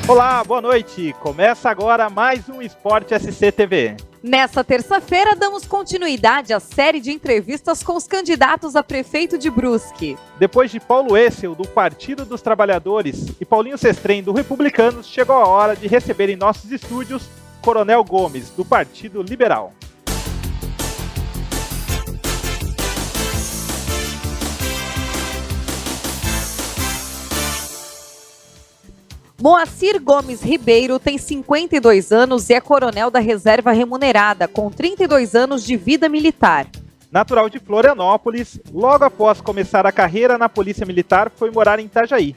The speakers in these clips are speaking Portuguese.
Olá, boa noite. Começa agora mais um Esporte SC TV. Nessa terça-feira, damos continuidade à série de entrevistas com os candidatos a prefeito de Brusque. Depois de Paulo Essel, do Partido dos Trabalhadores, e Paulinho Sestrem, do Republicanos, chegou a hora de receber em nossos estúdios Coronel Gomes, do Partido Liberal. Moacir Gomes Ribeiro tem 52 anos e é coronel da Reserva Remunerada, com 32 anos de vida militar. Natural de Florianópolis, logo após começar a carreira na Polícia Militar, foi morar em Itajaí.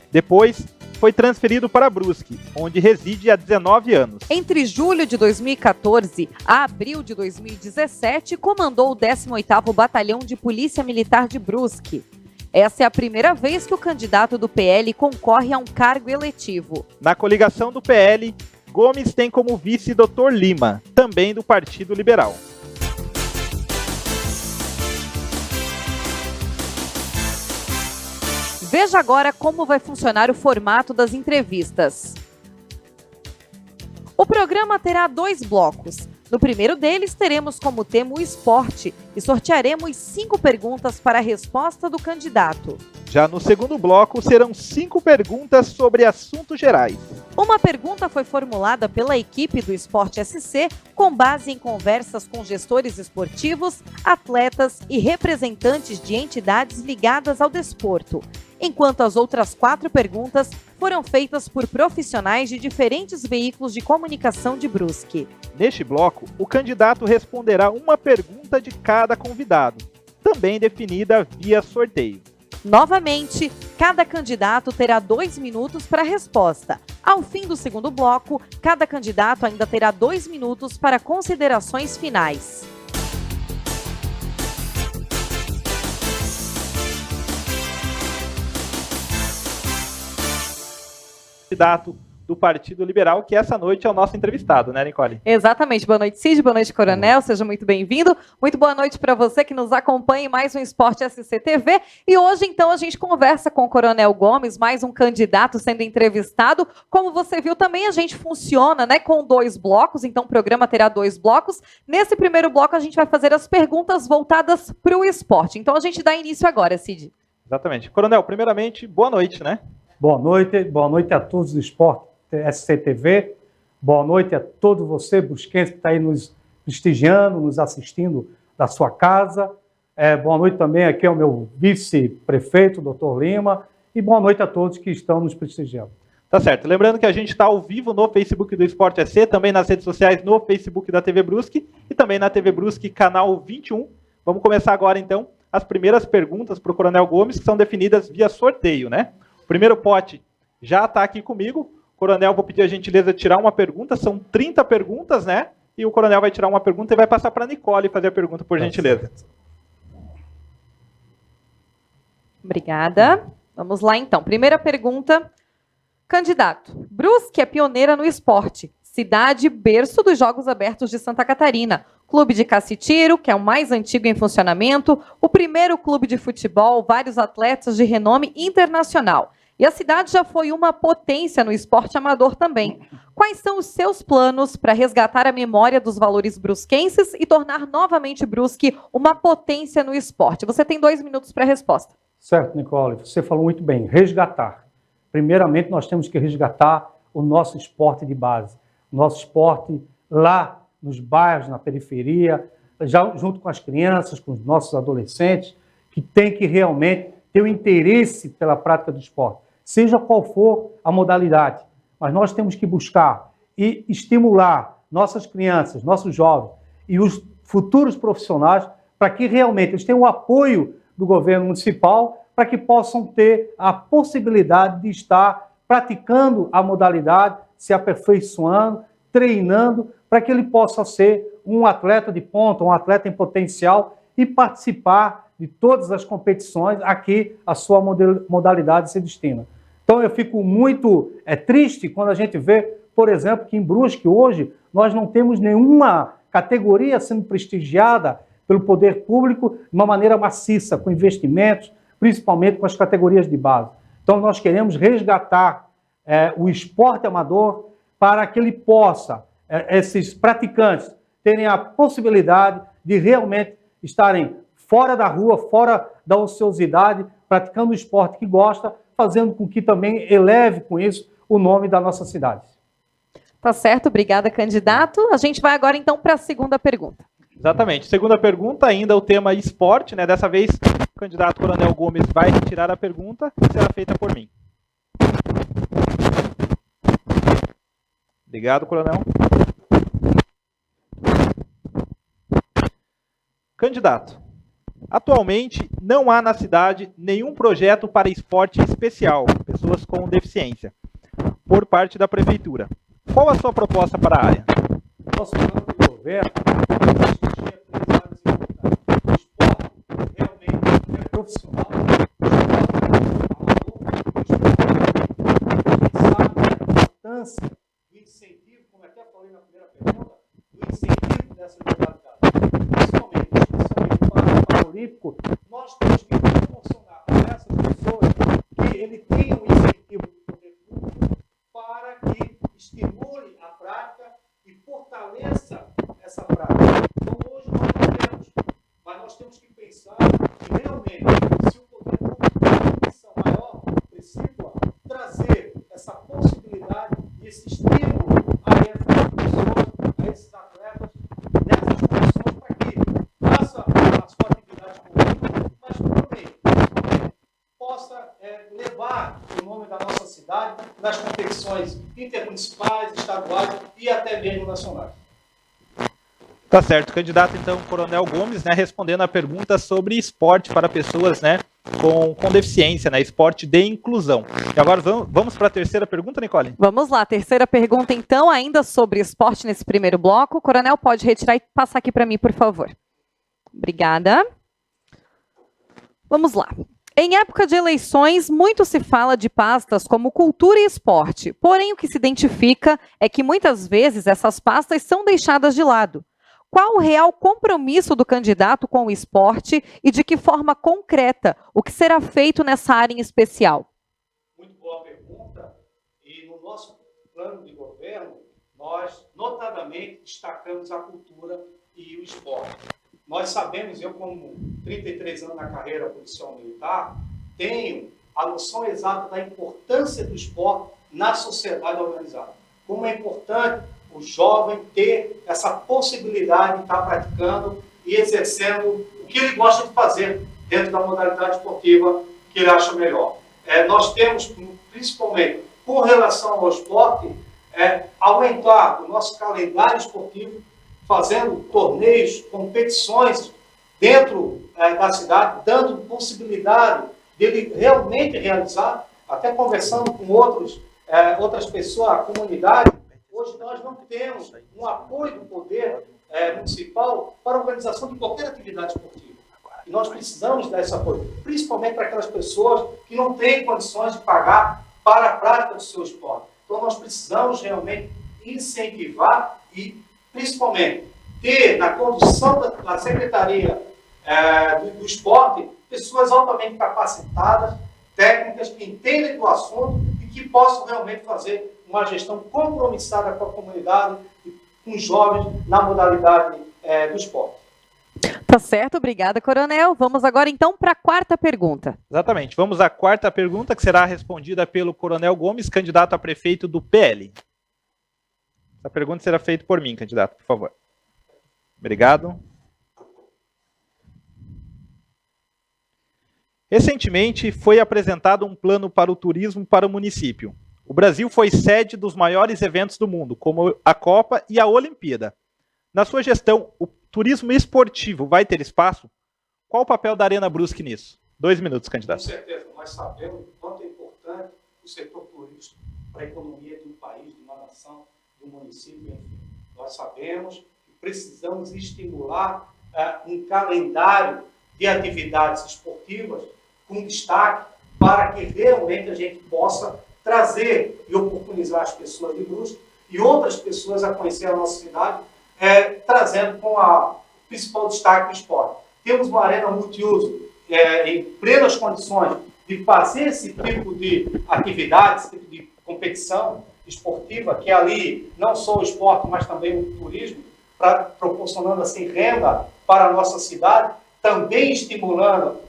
Depois, foi transferido para Brusque, onde reside há 19 anos. Entre julho de 2014 a abril de 2017, comandou o 18º Batalhão de Polícia Militar de Brusque. Essa é a primeira vez que o candidato do PL concorre a um cargo eletivo. Na coligação do PL, Gomes tem como vice Dr. Lima, também do Partido Liberal. Veja agora como vai funcionar o formato das entrevistas. O programa terá 2 blocos. No primeiro deles, teremos como tema o esporte e sortearemos 5 perguntas para a resposta do candidato. Já no segundo bloco, serão 5 perguntas sobre assuntos gerais. Uma pergunta foi formulada pela equipe do Esporte SC com base em conversas com gestores esportivos, atletas e representantes de entidades ligadas ao desporto, enquanto as outras 4 perguntas foram feitas por profissionais de diferentes veículos de comunicação de Brusque. Neste bloco, o candidato responderá uma pergunta de cada convidado, também definida via sorteio. Novamente, cada candidato terá 2 minutos para a resposta. Ao fim do segundo bloco, cada candidato ainda terá 2 minutos para considerações finais. Candidato do Partido Liberal, que essa noite é o nosso entrevistado, né, Nicole? Exatamente. Boa noite, Cid. Boa noite, Coronel. Seja muito bem-vindo. Muito boa noite para você que nos acompanha em mais um Esporte SC TV. E hoje, então, a gente conversa com o Coronel Gomes, mais um candidato sendo entrevistado. Como você viu, também a gente funciona, né, com 2 blocos, então o programa terá 2 blocos. Nesse primeiro bloco, a gente vai fazer as perguntas voltadas para o esporte. Então, a gente dá início agora, Cid. Exatamente. Coronel, primeiramente, boa noite, né? Boa noite a todos do Esporte SCTV, boa noite a todos você, brusquense, que está aí nos prestigiando, nos assistindo da sua casa. Boa noite também aqui ao meu vice-prefeito, Dr. Lima, e boa noite a todos que estão nos prestigiando. Tá certo. Lembrando que a gente está ao vivo no Facebook do Esporte SC, também nas redes sociais, no Facebook da TV Brusque e também na TV Brusque, canal 21. Vamos começar agora, então, as primeiras perguntas para o Coronel Gomes, que são definidas via sorteio, né? O primeiro pote já está aqui comigo. Coronel, vou pedir a gentileza de tirar uma pergunta. São 30 perguntas, né? E o Coronel vai tirar uma pergunta e vai passar para a Nicole fazer a pergunta, por gentileza. Obrigada. Vamos lá, então. Primeira pergunta. Candidato, Brusque é pioneira no esporte. Cidade berço dos Jogos Abertos de Santa Catarina. Clube de Cacitiro, que é o mais antigo em funcionamento. O primeiro clube de futebol, vários atletas de renome internacional. E a cidade já foi uma potência no esporte amador também. Quais são os seus planos para resgatar a memória dos valores brusquenses e tornar novamente Brusque uma potência no esporte? Você tem 2 minutos para a resposta. Certo, Nicole, você falou muito bem. Resgatar. Primeiramente, nós temos que resgatar o nosso esporte de base. O nosso esporte lá nos bairros, na periferia, já junto com as crianças, com os nossos adolescentes, que tem que realmente ter o interesse pela prática do esporte, seja qual for a modalidade. Mas nós temos que buscar e estimular nossas crianças, nossos jovens e os futuros profissionais para que realmente eles tenham o apoio do governo municipal para que possam ter a possibilidade de estar praticando a modalidade, se aperfeiçoando, treinando, para que ele possa ser um atleta de ponta, um atleta em potencial e participar de todas as competições a que a sua modalidade se destina. Então eu fico muito triste quando a gente vê, por exemplo, que em Brusque hoje nós não temos nenhuma categoria sendo prestigiada pelo poder público de uma maneira maciça, com investimentos, principalmente com as categorias de base. Então nós queremos resgatar o esporte amador para que ele possa, esses praticantes, terem a possibilidade de realmente estarem fora da rua, fora da ociosidade, praticando o esporte que gosta, fazendo com que também eleve com isso o nome da nossa cidade. Tá certo, obrigada, candidato. A gente vai agora, então, para a segunda pergunta. Exatamente. Segunda pergunta, ainda o tema esporte, né? Dessa vez, o candidato Coronel Gomes vai retirar a pergunta, que será feita por mim. Obrigado, Coronel. Candidato, atualmente não há na cidade nenhum projeto para esporte especial, pessoas com deficiência, por parte da Prefeitura. Qual a sua proposta para a área? Nosso plano de governo discutia 3 áreas importantes. O esporte realmente é profissional. O esporte sabe a importância do incentivo, como até falei na primeira pergunta, do incentivo dessa modalidade. Principalmente para o Paralímpico, nós temos que proporcionar a essas pessoas que ele tenha um incentivo do poder público para que estimule a prática e fortaleça essa prática. Então, hoje nós não temos, mas nós temos que pensar que realmente, se o poder público tem uma missão maior, precisa trazer essa possibilidade e esse estímulo a essas pessoas, a esses atletas, nessas condições para que faça a sua atividade política, mas também possa levar o nome da nossa cidade nas competições intermunicipais, estaduais e até mesmo nacionais. Tá certo, candidato, então, Coronel Gomes, né, respondendo a pergunta sobre esporte para pessoas, né, com deficiência, né, esporte de inclusão. E agora vamos para a terceira pergunta, Nicole? Vamos lá, terceira pergunta, então, ainda sobre esporte nesse primeiro bloco. O Coronel pode retirar e passar aqui para mim, por favor. Obrigada. Vamos lá. Em época de eleições, muito se fala de pastas como cultura e esporte. Porém, o que se identifica é que muitas vezes essas pastas são deixadas de lado. Qual o real compromisso do candidato com o esporte e de que forma concreta o que será feito nessa área em especial? Muito boa pergunta. E no nosso plano de governo, nós notadamente destacamos a cultura e o esporte. Nós sabemos, eu como 33 anos na carreira policial militar, tenho a noção exata da importância do esporte na sociedade organizada. Como é importante o jovem ter essa possibilidade de estar praticando e exercendo o que ele gosta de fazer dentro da modalidade esportiva que ele acha melhor. Nós temos, principalmente com relação ao esporte, aumentar o nosso calendário esportivo, fazendo torneios, competições dentro da cidade, dando possibilidade dele realmente realizar, até conversando com outras pessoas, a comunidade. Hoje nós não temos um apoio do poder municipal para a organização de qualquer atividade esportiva. E nós precisamos dar esse apoio, principalmente para aquelas pessoas que não têm condições de pagar para a prática do seu esporte. Então nós precisamos realmente incentivar e, principalmente, ter na condição da Secretaria do Esporte pessoas altamente capacitadas, técnicas, que entendem do assunto e que possam realmente fazer uma gestão compromissada com a comunidade e com os jovens na modalidade do esporte. Tá certo, obrigada, Coronel. Vamos agora, então, para a quarta pergunta. Exatamente. Vamos à quarta pergunta, que será respondida pelo Coronel Gomes, candidato a prefeito do PL. Essa pergunta será feita por mim, candidato, por favor. Obrigado. Recentemente, foi apresentado um plano para o turismo para o município. O Brasil foi sede dos maiores eventos do mundo, como a Copa e a Olimpíada. Na sua gestão, o turismo esportivo vai ter espaço? Qual o papel da Arena Brusque nisso? 2 minutos, candidato. Com certeza, nós sabemos o quanto é importante o setor turístico para a economia de um país, de uma nação, de um município, enfim. Nós sabemos que precisamos estimular um calendário de atividades esportivas com destaque para que realmente a gente possa trazer e oportunizar as pessoas de Brusque e outras pessoas a conhecer a nossa cidade, trazendo com o principal destaque do esporte. Temos uma arena multiuso em plenas condições de fazer esse tipo de atividade, esse tipo de competição esportiva, que ali não só o esporte, mas também o turismo, proporcionando assim renda para a nossa cidade, também estimulando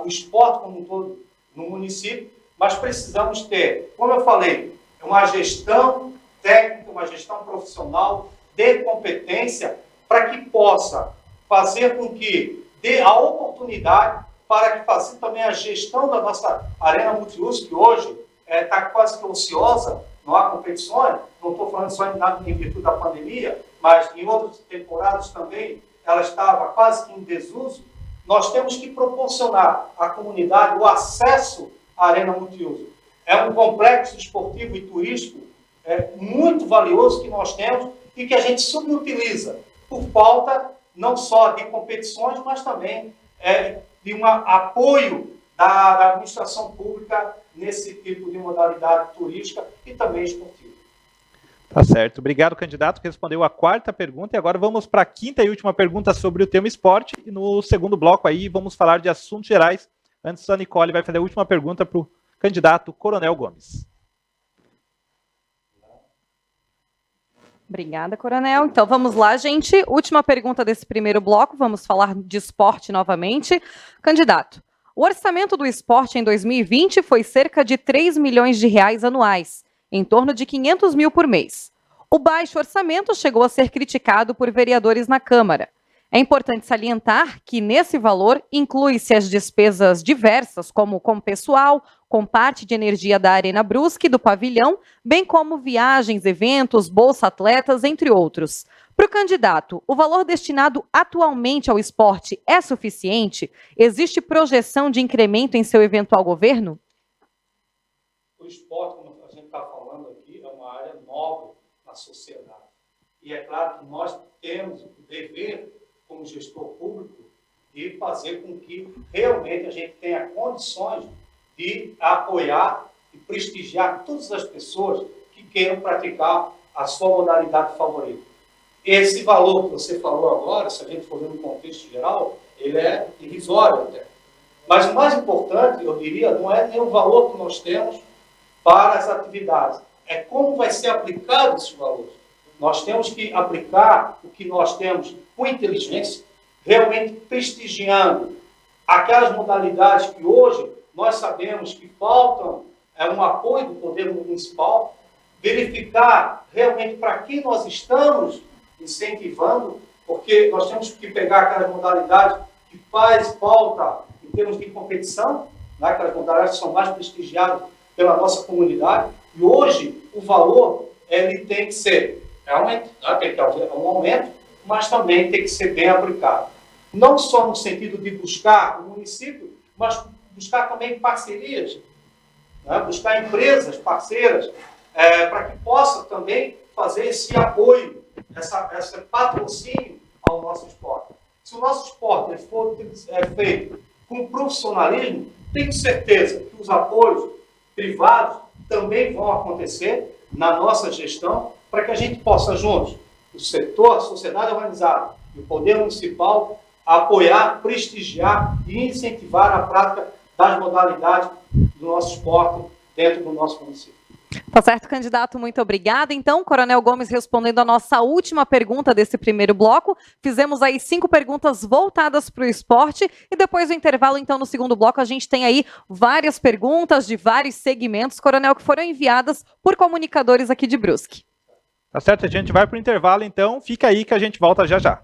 o esporte como um todo no município, mas precisamos ter, como eu falei, uma gestão técnica, uma gestão profissional de competência para que possa fazer com que dê a oportunidade para que faça também a gestão da nossa arena multiuso, que hoje está quase que ociosa, não há competições, não estou falando só em virtude da pandemia, mas em outras temporadas também ela estava quase que em desuso. Nós temos que proporcionar à comunidade o acesso à arena multiuso. É um complexo esportivo e turístico muito valioso que nós temos e que a gente subutiliza por falta não só de competições, mas também de um apoio da administração pública nesse tipo de modalidade turística e também esportiva. Tá certo. Obrigado, candidato, que respondeu a quarta pergunta. E agora vamos para a quinta e última pergunta sobre o tema esporte. E no segundo bloco aí vamos falar de assuntos gerais. Antes, a Nicole vai fazer a última pergunta para o candidato Coronel Gomes. Obrigada, Coronel. Então vamos lá, gente. Última pergunta desse primeiro bloco. Vamos falar de esporte novamente. Candidato, o orçamento do esporte em 2020 foi cerca de 3 milhões de reais anuais, em torno de 500 mil por mês. O baixo orçamento chegou a ser criticado por vereadores na Câmara. É importante salientar que nesse valor inclui-se as despesas diversas, como com pessoal, com parte de energia da Arena Brusque e do pavilhão, bem como viagens, eventos, bolsa atletas, entre outros. Para o candidato, o valor destinado atualmente ao esporte é suficiente? Existe projeção de incremento em seu eventual governo? O esporte, como a gente está falando aqui, é uma área nova na sociedade. E é claro que nós temos o dever, como gestor público, de fazer com que realmente a gente tenha condições de apoiar e prestigiar todas as pessoas que queiram praticar a sua modalidade favorita. Esse valor que você falou agora, se a gente for ver no contexto geral, ele é irrisório até. Mas o mais importante, eu diria, não é nem o valor que nós temos para as atividades, é como vai ser aplicado esses valores. Nós temos que aplicar o que nós temos com inteligência, realmente prestigiando aquelas modalidades que hoje nós sabemos que faltam um apoio do poder municipal, verificar realmente para que nós estamos incentivando, porque nós temos que pegar aquelas modalidades que faz falta em termos de competição, né, aquelas modalidades que são mais prestigiadas pela nossa comunidade, e hoje o valor ele tem que ser realmente, tem que haver um aumento, mas também tem que ser bem aplicado. Não só no sentido de buscar o município, mas buscar também parcerias, né? Buscar empresas parceiras para que possa também fazer esse apoio, esse patrocínio ao nosso esporte. Se o nosso esporte for feito com profissionalismo, tenho certeza que os apoios privados também vão acontecer na nossa gestão, para que a gente possa juntos, o setor, a sociedade organizada e o poder municipal, apoiar, prestigiar e incentivar a prática das modalidades do nosso esporte dentro do nosso município. Tá certo, candidato, muito obrigada. Então, Coronel Gomes respondendo a nossa última pergunta desse primeiro bloco. Fizemos aí 5 perguntas voltadas para o esporte e depois do intervalo, então, no segundo bloco, a gente tem aí várias perguntas de vários segmentos, Coronel, que foram enviadas por comunicadores aqui de Brusque. Tá certo, a gente vai para o intervalo, então fica aí que a gente volta já já.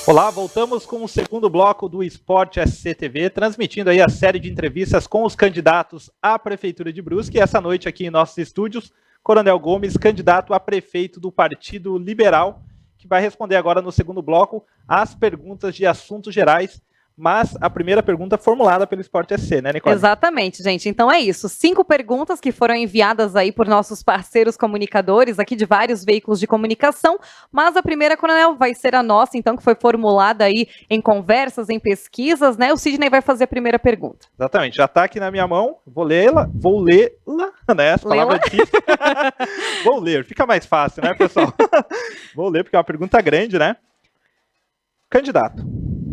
Olá, voltamos com o segundo bloco do Esporte SCTV, transmitindo aí a série de entrevistas com os candidatos à Prefeitura de Brusque. E essa noite aqui em nossos estúdios, Coronel Gomes, candidato a prefeito do Partido Liberal, que vai responder agora no segundo bloco as perguntas de assuntos gerais, mas a primeira pergunta formulada pelo Esporte SC, né, Nicole? Exatamente, gente. Então é isso. 5 perguntas que foram enviadas aí por nossos parceiros comunicadores aqui de vários veículos de comunicação, mas a primeira, Coronel, vai ser a nossa, então, que foi formulada aí em conversas, em pesquisas, né? O Sidney vai fazer a primeira pergunta. Exatamente. Já está aqui na minha mão. Vou lê-la, né? Essa palavra é difícil. Vou ler. Fica mais fácil, né, pessoal? Vou ler porque é uma pergunta grande, né? Candidato.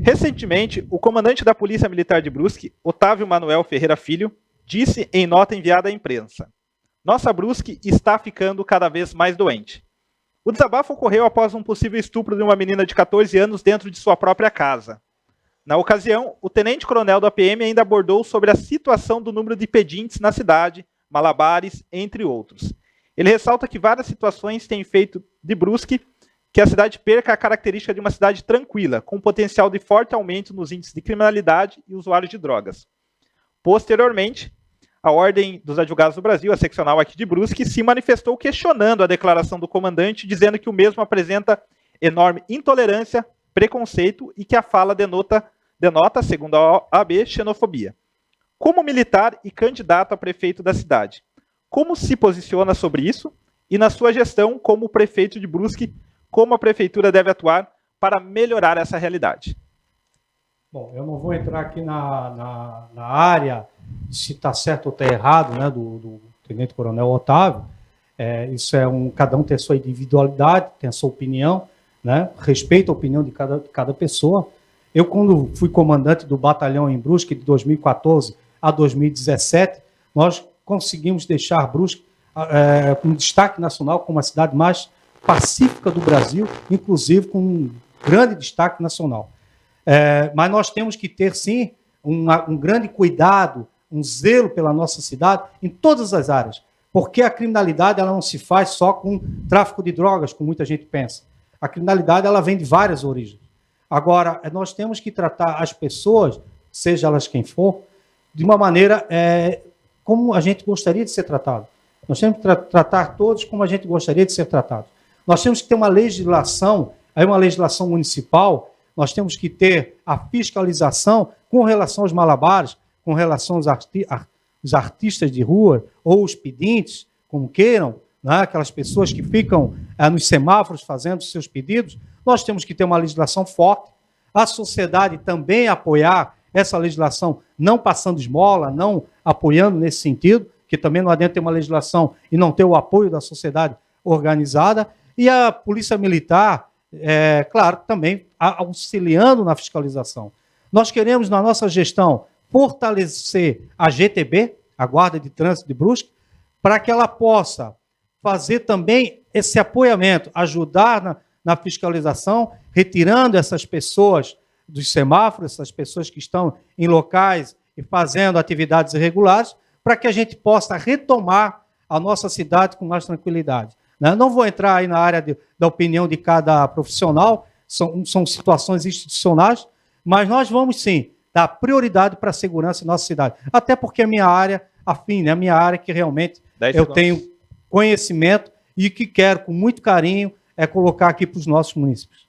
Recentemente, o comandante da Polícia Militar de Brusque, Otávio Manuel Ferreira Filho, disse em nota enviada à imprensa: "Nossa Brusque está ficando cada vez mais doente." O desabafo ocorreu após um possível estupro de uma menina de 14 anos dentro de sua própria casa. Na ocasião, o tenente-coronel da PM ainda abordou sobre a situação do número de pedintes na cidade, malabares, entre outros. Ele ressalta que várias situações têm feito de Brusque que a cidade perca a característica de uma cidade tranquila, com potencial de forte aumento nos índices de criminalidade e usuários de drogas. Posteriormente, a Ordem dos Advogados do Brasil, a seccional aqui de Brusque, se manifestou questionando a declaração do comandante, dizendo que o mesmo apresenta enorme intolerância, preconceito e que a fala denota, segundo a OAB, xenofobia. Como militar e candidato a prefeito da cidade, como se posiciona sobre isso? E na sua gestão como prefeito de Brusque, como a prefeitura deve atuar para melhorar essa realidade? Bom, eu não vou entrar aqui na área se está certo ou está errado, né, do tenente-coronel Otávio. Isso cada um tem a sua individualidade, tem a sua opinião, né, respeito a opinião de cada pessoa. Eu, quando fui comandante do batalhão em Brusque, de 2014 a 2017, nós conseguimos deixar Brusque com destaque nacional como a cidade mais pacífica do Brasil, inclusive com um grande destaque nacional. Mas nós temos que ter, sim, um grande cuidado, um zelo pela nossa cidade em todas as áreas, porque a criminalidade ela não se faz só com tráfico de drogas, como muita gente pensa. A criminalidade ela vem de várias origens. Agora, nós temos que tratar as pessoas, seja elas quem for, de uma maneira como a gente gostaria de ser tratado. Nós temos que tratar todos como a gente gostaria de ser tratado. Nós temos que ter uma legislação municipal, nós temos que ter a fiscalização com relação aos malabares, com relação aos artistas de rua ou os pedintes, como queiram, né? Aquelas pessoas que ficam nos semáforos fazendo seus pedidos. Nós temos que ter uma legislação forte, a sociedade também apoiar essa legislação, não passando esmola, não apoiando nesse sentido, que também não adianta ter uma legislação e não ter o apoio da sociedade organizada, e a Polícia Militar, claro, também auxiliando na fiscalização. Nós queremos, na nossa gestão, fortalecer a GTB, a Guarda de Trânsito de Brusque, para que ela possa fazer também esse apoiamento, ajudar na fiscalização, retirando essas pessoas dos semáforos, essas pessoas que estão em locais e fazendo atividades irregulares, para que a gente possa retomar a nossa cidade com mais tranquilidade. Não vou entrar aí na área da opinião de cada profissional, são situações institucionais, mas nós vamos sim dar prioridade para a segurança em nossa cidade. Até porque a minha área afim, né? A minha área que realmente eu tenho conhecimento e que quero, com muito carinho, colocar aqui para os nossos munícipes.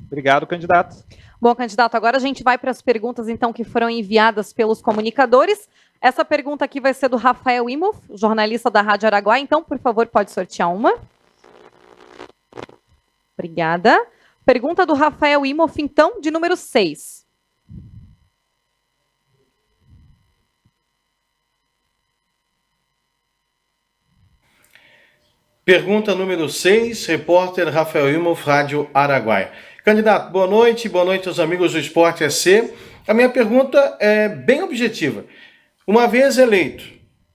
Obrigado, candidato. Bom, candidato, agora a gente vai para as perguntas, então, que foram enviadas pelos comunicadores. Essa pergunta aqui vai ser do Rafael Imoff, jornalista da Rádio Araguaia. Então, por favor, pode sortear uma. Obrigada. Pergunta do Rafael Imoff, então, de número 6. Pergunta número 6, repórter Rafael Imoff, Rádio Araguaia. Candidato, boa noite aos amigos do Esporte SC. A minha pergunta é bem objetiva. Uma vez eleito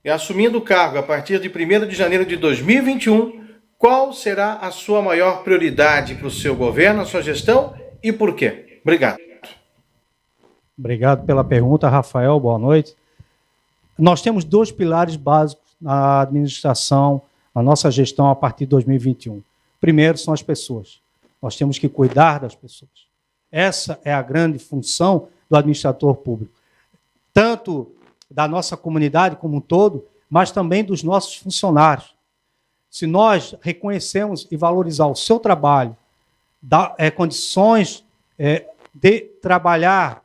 e assumindo o cargo a partir de 1º de janeiro de 2021, qual será a sua maior prioridade para o seu governo, a sua gestão e por quê? Obrigado. Obrigado pela pergunta, Rafael. Boa noite. Nós temos 2 pilares básicos na administração, na nossa gestão a partir de 2021. Primeiro são as pessoas. Nós temos que cuidar das pessoas. Essa é a grande função do administrador público. Tanto da nossa comunidade como um todo, mas também dos nossos funcionários. Se nós reconhecemos e valorizar o seu trabalho, dar condições de trabalhar,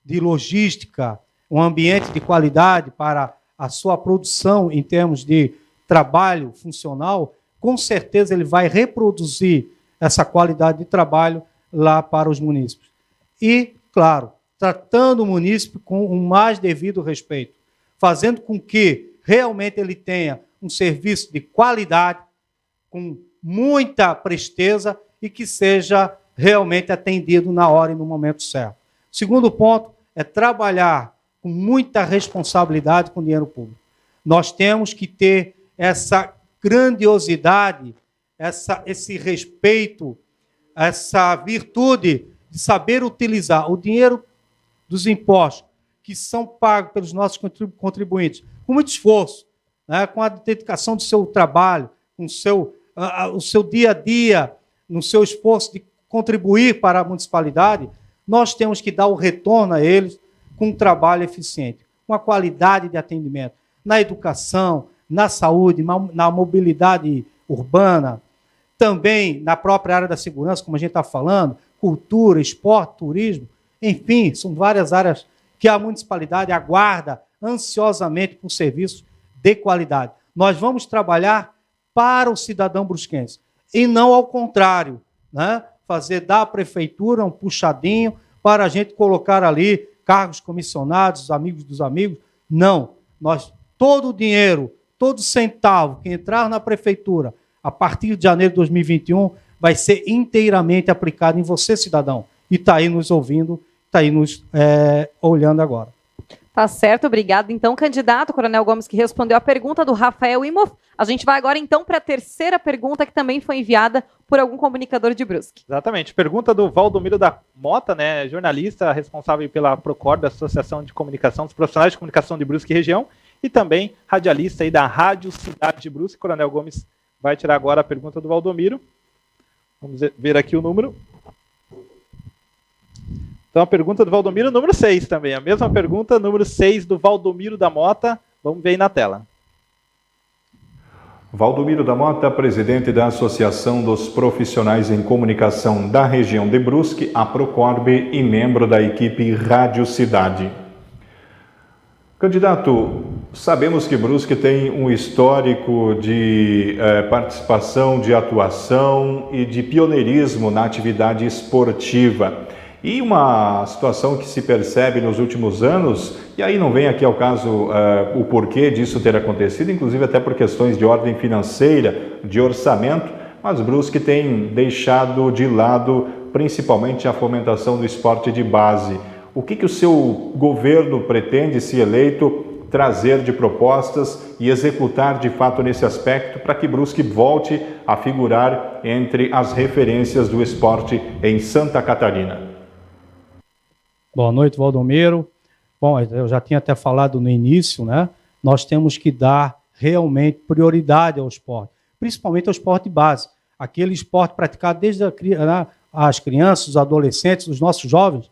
de logística, um ambiente de qualidade para a sua produção em termos de trabalho funcional, com certeza ele vai reproduzir essa qualidade de trabalho lá para os munícipes. E, claro, tratando o munícipe com o mais devido respeito, fazendo com que realmente ele tenha um serviço de qualidade, com muita presteza e que seja realmente atendido na hora e no momento certo. O segundo ponto é trabalhar com muita responsabilidade com o dinheiro público. Nós temos que ter essa grandiosidade, esse respeito, essa virtude de saber utilizar o dinheiro dos impostos que são pagos pelos nossos contribuintes com muito esforço, né, com a dedicação do seu trabalho, com o seu dia a dia, no seu esforço de contribuir para a municipalidade, nós temos que dar o retorno a eles com um trabalho eficiente, com a qualidade de atendimento, na educação, na saúde, na mobilidade urbana, também na própria área da segurança, como a gente está falando, cultura, esporte, turismo, enfim, são várias áreas que a municipalidade aguarda ansiosamente por serviços de qualidade. Nós vamos trabalhar para o cidadão brusquense e não ao contrário, né? Fazer da prefeitura um puxadinho para a gente colocar ali cargos comissionados, amigos dos amigos. Não, todo o dinheiro, todo centavo que entrar na prefeitura a partir de janeiro de 2021 vai ser inteiramente aplicado em você, cidadão, e está aí nos ouvindo, está aí nos olhando agora. Tá certo, obrigado. Então, candidato, Coronel Gomes, que respondeu a pergunta do Rafael Imhoff. A gente vai agora, então, para a terceira pergunta, que também foi enviada por algum comunicador de Brusque. Exatamente. Pergunta do Valdomiro da Mota, né, jornalista responsável pela Procorb, Associação de Comunicação dos Profissionais de Comunicação de Brusque e Região, e também radialista aí da Rádio Cidade de Brusque. Coronel Gomes vai tirar agora a pergunta do Valdomiro. Vamos ver aqui o número. Então, a pergunta do Valdomiro, número 6 também. A mesma pergunta, número 6 do Valdomiro da Mota. Vamos ver aí na tela. Valdomiro da Mota, presidente da Associação dos Profissionais em Comunicação da Região de Brusque, a Procorb, e membro da equipe Rádio Cidade. Candidato, sabemos que Brusque tem um histórico de participação, de atuação e de pioneirismo na atividade esportiva. E uma situação que se percebe nos últimos anos, e aí não vem aqui ao caso o porquê disso ter acontecido, inclusive até por questões de ordem financeira, de orçamento, mas Brusque tem deixado de lado principalmente a fomentação do esporte de base. O que o seu governo pretende, se eleito, trazer de propostas e executar de fato nesse aspecto para que Brusque volte a figurar entre as referências do esporte em Santa Catarina? Boa noite, Valdomiro. Bom, eu já tinha até falado no início, né? Nós temos que dar realmente prioridade ao esporte, principalmente ao esporte de base, aquele esporte praticado desde as crianças, os adolescentes, os nossos jovens,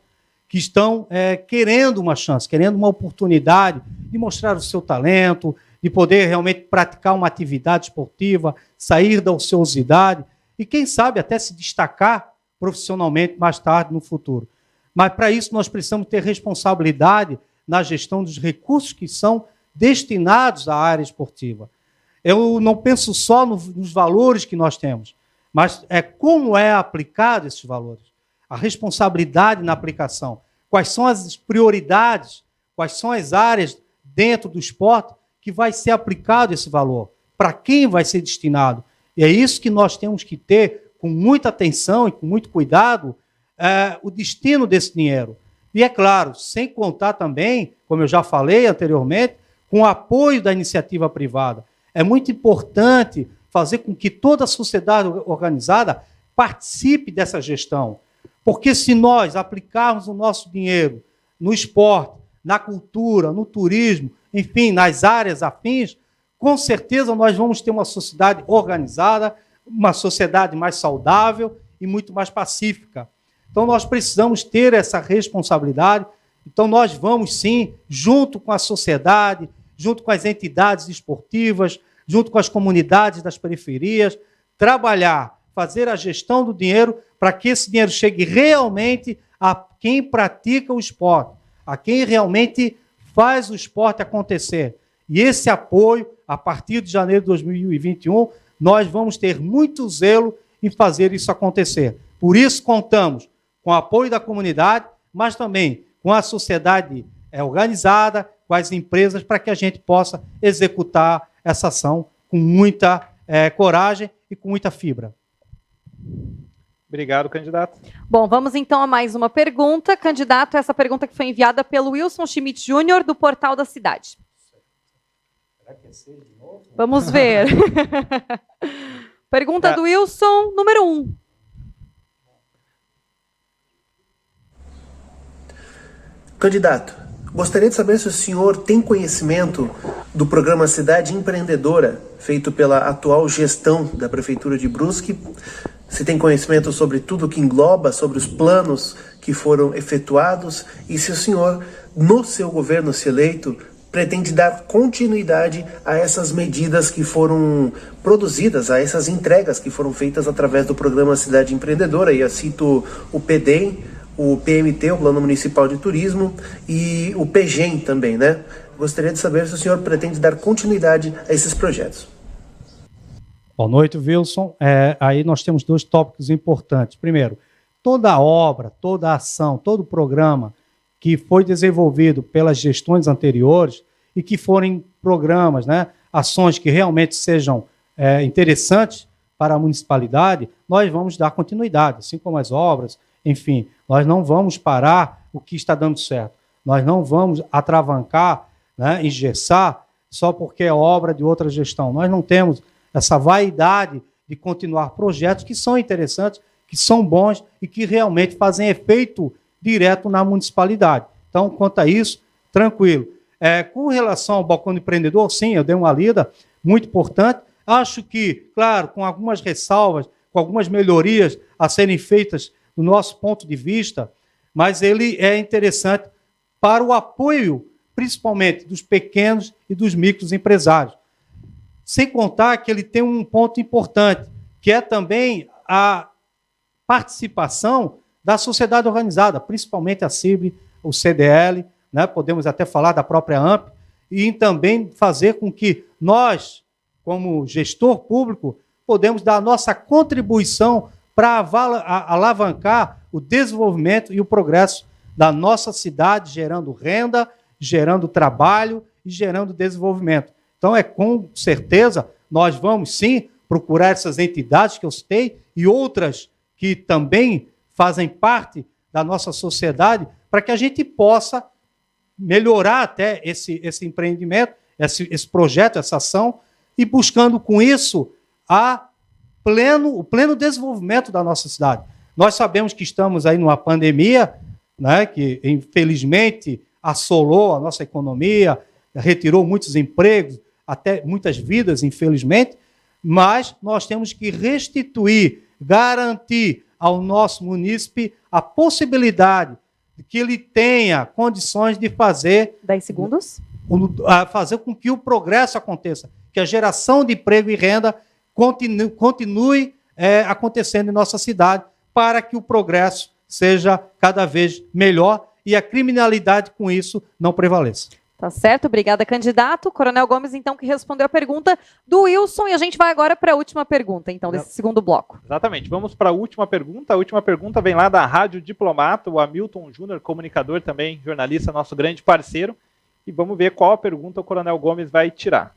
que estão querendo uma chance, querendo uma oportunidade de mostrar o seu talento, de poder realmente praticar uma atividade esportiva, sair da ociosidade e, quem sabe, até se destacar profissionalmente mais tarde no futuro. Mas, para isso, nós precisamos ter responsabilidade na gestão dos recursos que são destinados à área esportiva. Eu não penso só nos valores que nós temos, mas como é aplicado esses valores. A responsabilidade na aplicação. Quais são as prioridades, quais são as áreas dentro do esporte que vai ser aplicado esse valor, para quem vai ser destinado. E é isso que nós temos que ter com muita atenção e com muito cuidado, o destino desse dinheiro. E, é claro, sem contar também, como eu já falei anteriormente, com o apoio da iniciativa privada. É muito importante fazer com que toda a sociedade organizada participe dessa gestão. Porque se nós aplicarmos o nosso dinheiro no esporte, na cultura, no turismo, enfim, nas áreas afins, com certeza nós vamos ter uma sociedade organizada, uma sociedade mais saudável e muito mais pacífica. Então, nós precisamos ter essa responsabilidade. Então, nós vamos, sim, junto com a sociedade, junto com as entidades esportivas, junto com as comunidades das periferias, trabalhar, fazer a gestão do dinheiro para que esse dinheiro chegue realmente a quem pratica o esporte, a quem realmente faz o esporte acontecer. E esse apoio, a partir de janeiro de 2021, nós vamos ter muito zelo em fazer isso acontecer. Por isso, contamos com o apoio da comunidade, mas também com a sociedade organizada, com as empresas, para que a gente possa executar essa ação com muita coragem e com muita fibra. Obrigado, candidato. Bom, vamos então a mais uma pergunta. Candidato, essa pergunta que foi enviada pelo Wilson Schmidt Júnior, do Portal da Cidade. Será que é 6 de novo? Vamos ver. Pergunta do Wilson, número 1. Candidato, gostaria de saber se o senhor tem conhecimento do programa Cidade Empreendedora, feito pela atual gestão da Prefeitura de Brusque. Se tem conhecimento sobre tudo que engloba, sobre os planos que foram efetuados, e se o senhor, no seu governo, se eleito, pretende dar continuidade a essas medidas que foram produzidas, a essas entregas que foram feitas através do programa Cidade Empreendedora. E eu cito o PDEM, o PMT, o Plano Municipal de Turismo, e o PGEM também, né? Gostaria de saber se o senhor pretende dar continuidade a esses projetos. Boa noite, Wilson. Aí nós temos 2 tópicos importantes. Primeiro, toda a obra, toda a ação, todo o programa que foi desenvolvido pelas gestões anteriores e que forem programas, né, ações que realmente sejam interessantes para a municipalidade, nós vamos dar continuidade, assim como as obras, enfim, nós não vamos parar o que está dando certo. Nós não vamos atravancar, né, engessar, só porque é obra de outra gestão. Nós não temos essa vaidade de continuar projetos que são interessantes, que são bons e que realmente fazem efeito direto na municipalidade. Então, quanto a isso, tranquilo. Com relação ao balcão do empreendedor, sim, eu dei uma lida, muito importante. Acho que, claro, com algumas ressalvas, com algumas melhorias a serem feitas do nosso ponto de vista, mas ele é interessante para o apoio, principalmente dos pequenos e dos microempresários. Sem contar que ele tem um ponto importante, que é também a participação da sociedade organizada, principalmente a CIB, o CDL, né? Podemos até falar da própria AMP, e também fazer com que nós, como gestor público, podemos dar a nossa contribuição para alavancar o desenvolvimento e o progresso da nossa cidade, gerando renda, gerando trabalho e gerando desenvolvimento. Então, com certeza, nós vamos, sim, procurar essas entidades que eu citei e outras que também fazem parte da nossa sociedade para que a gente possa melhorar até esse empreendimento, esse projeto, essa ação, e buscando com isso o pleno desenvolvimento da nossa cidade. Nós sabemos que estamos aí numa pandemia, né, que infelizmente assolou a nossa economia, retirou muitos empregos, até muitas vidas, infelizmente, mas nós temos que restituir, garantir ao nosso munícipe a possibilidade de que ele tenha condições de fazer... 10 segundos. Fazer com que o progresso aconteça, que a geração de emprego e renda continue acontecendo em nossa cidade, para que o progresso seja cada vez melhor e a criminalidade com isso não prevaleça. Tá certo, obrigada, candidato. Coronel Gomes, então, que respondeu a pergunta do Wilson, e a gente vai agora para a última pergunta, então, desse segundo bloco. Exatamente, vamos para a última pergunta. A última pergunta vem lá da Rádio Diplomata, o Hamilton Júnior, comunicador também, jornalista, nosso grande parceiro, e vamos ver qual a pergunta o Coronel Gomes vai tirar.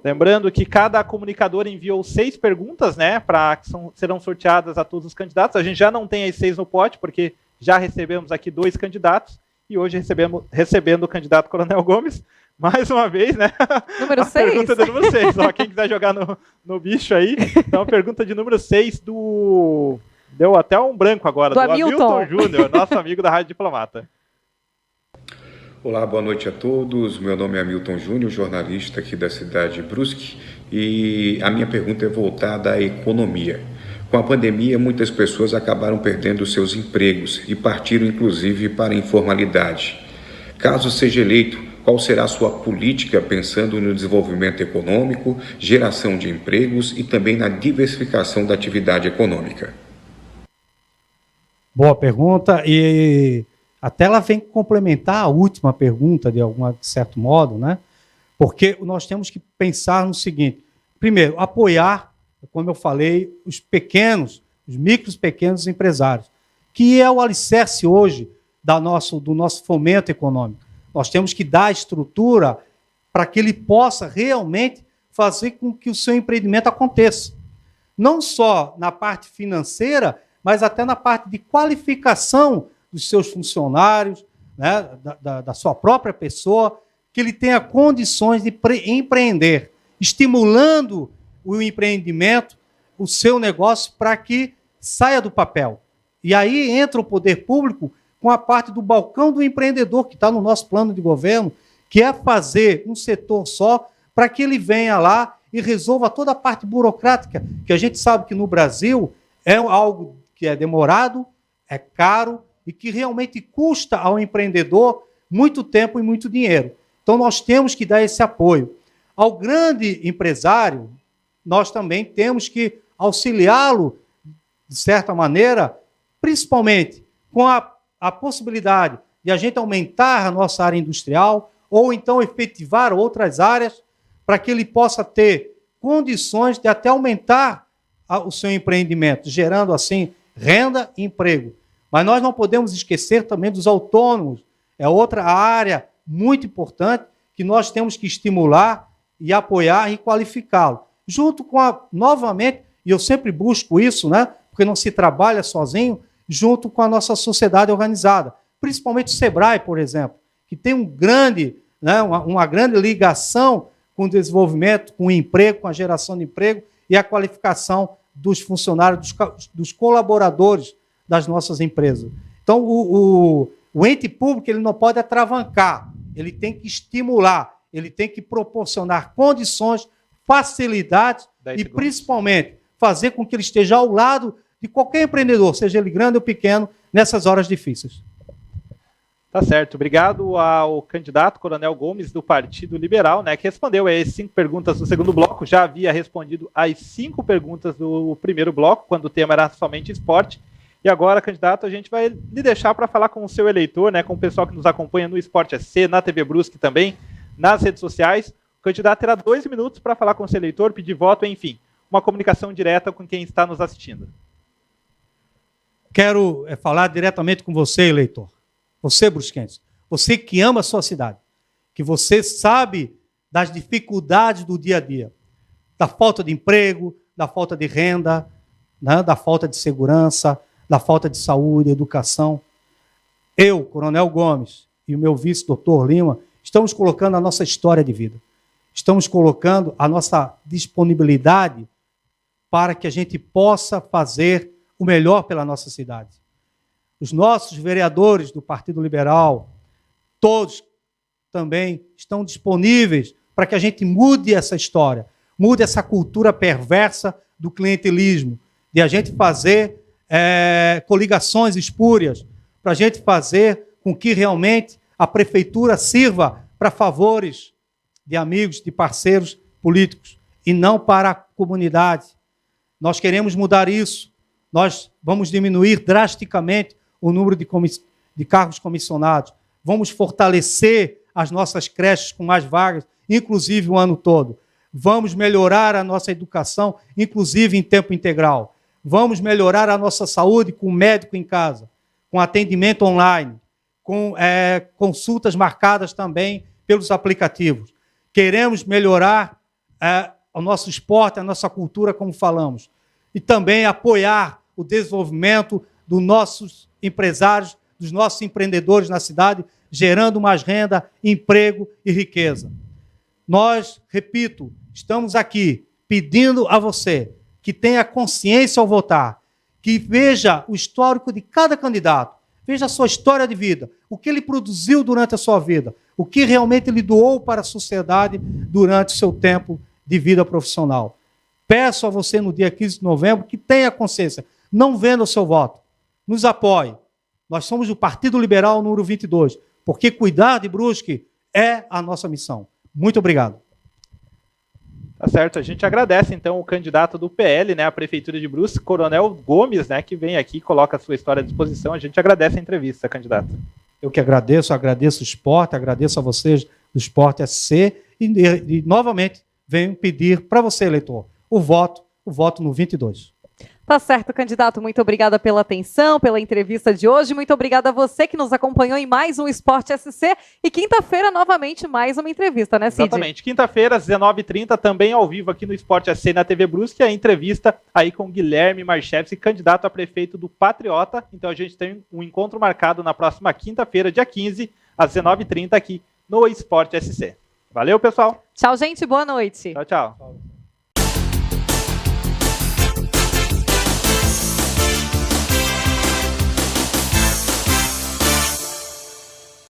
Lembrando que cada comunicador enviou 6 perguntas, né, que serão sorteadas a todos os candidatos. A gente já não tem as 6 no pote, porque já recebemos aqui 2 candidatos, e hoje recebendo o candidato Coronel Gomes, mais uma vez, né? Número 6. Pergunta de número 6. Ó, quem quiser jogar no bicho aí, então a pergunta de número 6 do... Deu até um branco agora, do Hamilton Júnior, nosso amigo da Rádio Diplomata. Olá, boa noite a todos. Meu nome é Hamilton Júnior, jornalista aqui da cidade de Brusque, e a minha pergunta é voltada à economia. Com a pandemia, muitas pessoas acabaram perdendo seus empregos e partiram, inclusive, para a informalidade. Caso seja eleito, qual será a sua política pensando no desenvolvimento econômico, geração de empregos e também na diversificação da atividade econômica? Boa pergunta, e até ela vem complementar a última pergunta, de certo modo, né? Porque nós temos que pensar no seguinte: primeiro, apoiar, como eu falei, os micros pequenos empresários, que é o alicerce hoje do nosso fomento econômico. Nós temos que dar estrutura para que ele possa realmente fazer com que o seu empreendimento aconteça. Não só na parte financeira, mas até na parte de qualificação dos seus funcionários, né, da sua própria pessoa, que ele tenha condições de empreender, estimulando o empreendimento, o seu negócio, para que saia do papel. E aí entra o poder público com a parte do balcão do empreendedor, que está no nosso plano de governo, que é fazer um setor só para que ele venha lá e resolva toda a parte burocrática, que a gente sabe que no Brasil é algo que é demorado, é caro e que realmente custa ao empreendedor muito tempo e muito dinheiro. Então nós temos que dar esse apoio. Ao grande empresário, nós também temos que auxiliá-lo, de certa maneira, principalmente com a possibilidade de a gente aumentar a nossa área industrial ou então efetivar outras áreas para que ele possa ter condições de até aumentar o seu empreendimento, gerando assim renda e emprego. Mas nós não podemos esquecer também dos autônomos. É outra área muito importante que nós temos que estimular e apoiar e qualificá-lo. Junto com novamente, e eu sempre busco isso, né? Porque não se trabalha sozinho, junto com a nossa sociedade organizada. Principalmente o Sebrae, por exemplo, que tem uma grande ligação com o desenvolvimento, com o emprego, com a geração de emprego e a qualificação dos funcionários, dos colaboradores das nossas empresas. Então, o ente público ele não pode atravancar, ele tem que estimular, ele tem que proporcionar condições, facilidades e, principalmente, fazer com que ele esteja ao lado de qualquer empreendedor, seja ele grande ou pequeno, nessas horas difíceis. Tá certo. Obrigado ao candidato Coronel Gomes, do Partido Liberal, né, que respondeu as 5 perguntas do segundo bloco. Já havia respondido as 5 perguntas do primeiro bloco, quando o tema era somente esporte. E agora, candidato, a gente vai lhe deixar para falar com o seu eleitor, né, com o pessoal que nos acompanha no Esporte SC, na TV Brusque também, nas redes sociais. O candidato terá 2 minutos para falar com o seu eleitor, pedir voto, enfim, uma comunicação direta com quem está nos assistindo. Quero falar diretamente com você, eleitor. Você, brusquense, você que ama a sua cidade, que você sabe das dificuldades do dia a dia, da falta de emprego, da falta de renda, né, da falta de segurança, da falta de saúde, educação. Eu, Coronel Gomes, e o meu vice, doutor Lima, estamos colocando a nossa história de vida. Estamos colocando a nossa disponibilidade para que a gente possa fazer o melhor pela nossa cidade. Os nossos vereadores do Partido Liberal, todos também estão disponíveis para que a gente mude essa história, mude essa cultura perversa do clientelismo, de a gente fazer coligações espúrias, para a gente fazer com que realmente a prefeitura sirva para favores de amigos, de parceiros políticos, e não para a comunidade. Nós queremos mudar isso. Nós vamos diminuir drasticamente o número de cargos comissionados. Vamos fortalecer as nossas creches com mais vagas, inclusive o ano todo. Vamos melhorar a nossa educação, inclusive em tempo integral. Vamos melhorar a nossa saúde com médico em casa, com atendimento online, com consultas marcadas também pelos aplicativos. Queremos melhorar o nosso esporte, a nossa cultura, como falamos. E também apoiar o desenvolvimento dos nossos empresários, dos nossos empreendedores na cidade, gerando mais renda, emprego e riqueza. Nós, repito, estamos aqui pedindo a você que tenha consciência ao votar, que veja o histórico de cada candidato, veja a sua história de vida, o que ele produziu durante a sua vida, o que realmente ele doou para a sociedade durante o seu tempo de vida profissional. Peço a você no dia 15 de novembro que tenha consciência, não venda o seu voto, nos apoie. Nós somos o Partido Liberal número 22, porque cuidar de Brusque é a nossa missão. Muito obrigado. Tá certo, a gente agradece então o candidato do PL, né, à Prefeitura de Brusque, Coronel Gomes, né, que vem aqui e coloca a sua história à disposição. A gente agradece a entrevista, candidato. Eu que agradeço o esporte, agradeço a vocês do Esporte SC e novamente venho pedir para você, eleitor, o voto no 22. Tá certo, candidato. Muito obrigada pela atenção, pela entrevista de hoje. Muito obrigada a você que nos acompanhou em mais um Esporte SC. E quinta-feira, novamente, mais uma entrevista, né, Cid? Exatamente. Quinta-feira, às 19h30, também ao vivo aqui no Esporte SC na TV Brusque, a entrevista aí com Guilherme Marchevski, candidato a prefeito do Patriota. Então a gente tem um encontro marcado na próxima quinta-feira, dia 15, às 19h30, aqui no Esporte SC. Valeu, pessoal. Tchau, gente. Boa noite. Tchau, tchau.